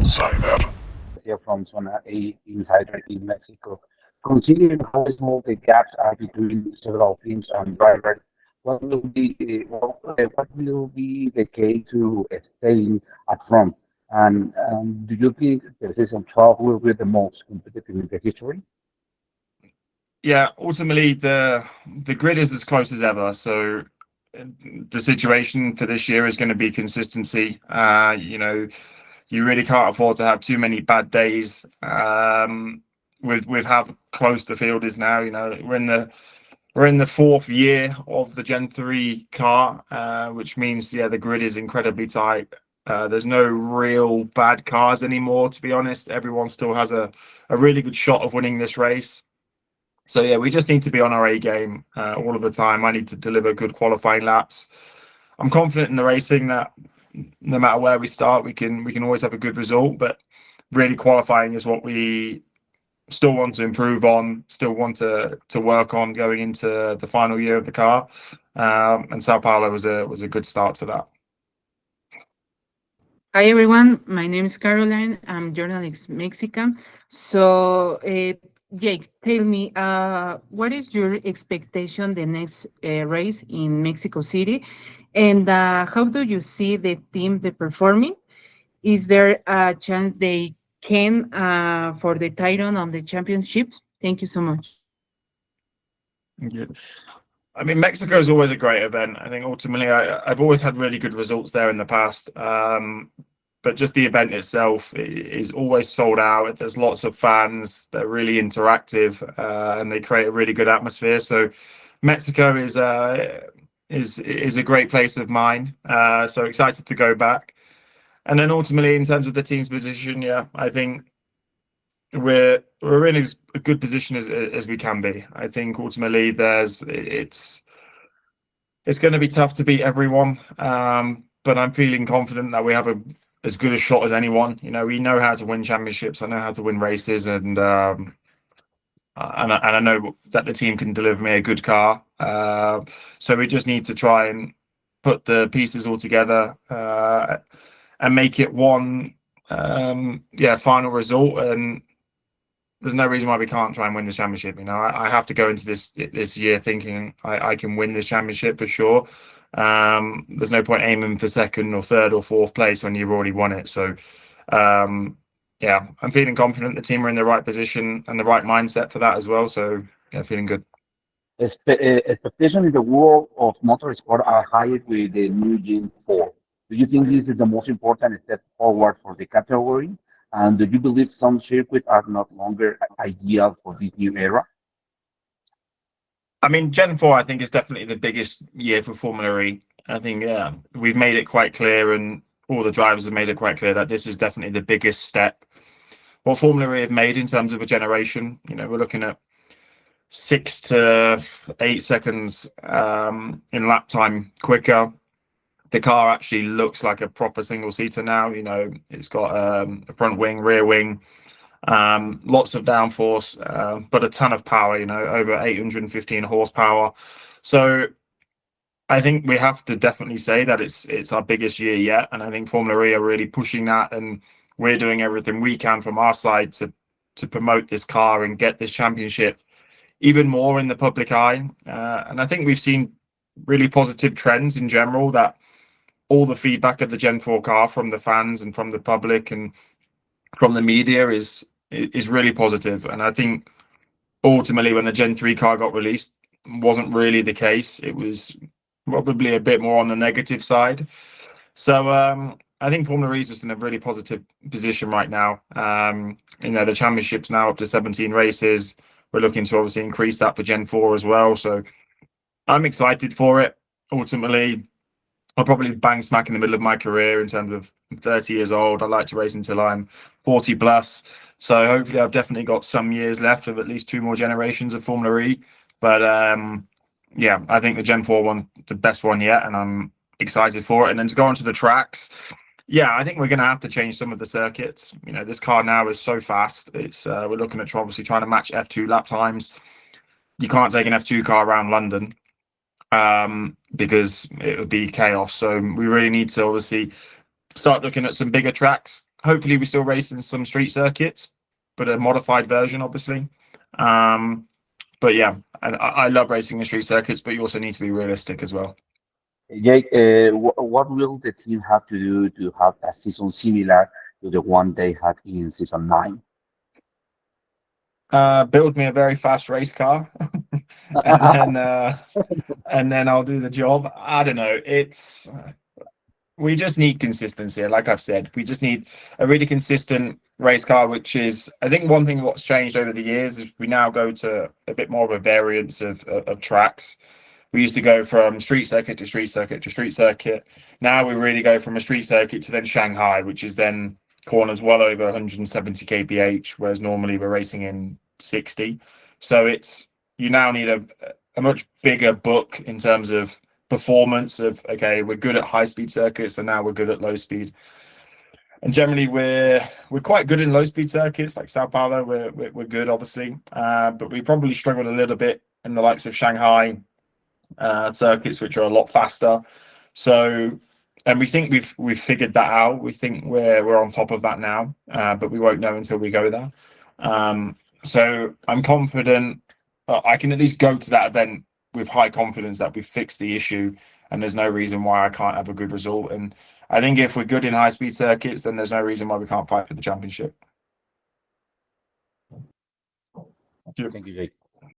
Insider. Here from Zona E Insider in Mexico. Considering how small the gaps are between several teams and drivers, what will be the key to staying up front? And do you think the season 12 will be the most competitive in the history? Yeah, ultimately the grid is as close as ever. So the situation for this year is going to be consistency. You really can't afford to have too many bad days. With how close the field is now, we're in the fourth year of the Gen 3 car, which means the grid is incredibly tight. There's no real bad cars anymore, to be honest. Everyone still has a really good shot of winning this race. So we just need to be on our A game all of the time. I need to deliver good qualifying laps. I'm confident in the racing that no matter where we start, we can always have a good result. But really, qualifying is what we still want to improve on, still want to work on going into the final year of the car. And Sao Paulo was a good start to that. Hi everyone, my name is Caroline. I'm journalist Mexican. So, Jake, tell me, what is your expectation the next race in Mexico City, and how do you see the team the performing? Is there a chance they can for the title on the championship? Thank you so much. Yeah. I mean, Mexico is always a great event. I think ultimately I've always had really good results there in the past. But just the event itself is always sold out. There's lots of fans. They're really interactive, and they create a really good atmosphere. So Mexico is a great place of mine. So excited to go back. And then ultimately, in terms of the team's position, I think we're in as a good position as we can be. I think ultimately it's going to be tough to beat everyone, but I'm feeling confident that we have as good a shot as anyone. We know how to win championships. I know how to win races, and I know that the team can deliver me a good car. So we just need to try and put the pieces all together and make it one final result. And there's no reason why we can't try and win this championship. I have to go into this year thinking I can win this championship for sure. There's no point aiming for second or third or fourth place when you've already won it. So I'm feeling confident the team are in the right position and the right mindset for that as well. So feeling good. Expectations in the world of motorsport are high with the new Gen 4. Do you think this is the most important step forward for the category? And do you believe some circuits are not longer ideal for this new era? I mean, Gen 4, I think, is definitely the biggest year for Formula E. I think, we've made it quite clear, and all the drivers have made it quite clear that this is definitely the biggest step what Formula E have made in terms of a generation. We're looking at 6 to 8 seconds in lap time quicker. The car actually looks like a proper single-seater now. It's got a front wing, rear wing, lots of downforce, but a ton of power, over 815 horsepower. So I think we have to definitely say that it's our biggest year yet. And I think Formula E are really pushing that, and we're doing everything we can from our side to promote this car and get this championship even more in the public eye. And I think we've seen really positive trends in general, that all the feedback of the Gen 4 car from the fans and from the public and from the media is really positive. And I think ultimately when the Gen 3 car got released, wasn't really the case. It was probably a bit more on the negative side. So I think Formula E is just in a really positive position right now. The championship's now up to 17 races. We're looking to obviously increase that for Gen 4 as well. So I'm excited for it. Ultimately, I'll probably bang smack in the middle of my career in terms of 30 years old. I like to race until I'm 40 plus. So hopefully I've definitely got some years left of at least 2 more generations of Formula E. But I think the Gen 4 one's the best one yet, and I'm excited for it. And then to go onto the tracks, I think we're going to have to change some of the circuits. This car now is so fast. We're looking at obviously trying to match F2 lap times. You can't take an F2 car around London because it would be chaos. So we really need to obviously start looking at some bigger tracks. hopefully we still race in some street circuits, but a modified version, obviously. But yeah, and I love racing in street circuits, but you also need to be realistic as well. Jake, what will the team have to do to have a season similar to the one they had in season 9? Build me a very fast race car, and then I'll do the job. I don't know. We just need consistency. Like I've said, we just need a really consistent race car, which is, I think, one thing what's changed over the years is we now go to a bit more of a variance of tracks. We used to go from street circuit to street circuit to street circuit. Now we really go from a street circuit to then Shanghai, which is then corners well over 170 kph, whereas normally we're racing in 60. So you now need a much bigger book in terms of performance of, okay, we're good at high speed circuits, and now we're good at low speed. And generally we're quite good in low speed circuits like Sao Paulo. We're good, obviously, but we probably struggled a little bit in the likes of Shanghai circuits, which are a lot faster. So, and we think we've figured that out. We think we're on top of that now, but we won't know until we go there. So I'm confident I can at least go to that event with high confidence that we've fixed the issue, and there's no reason why I can't have a good result. And I think if we're good in high speed circuits, then there's no reason why we can't fight for the championship. Thank you, Jake.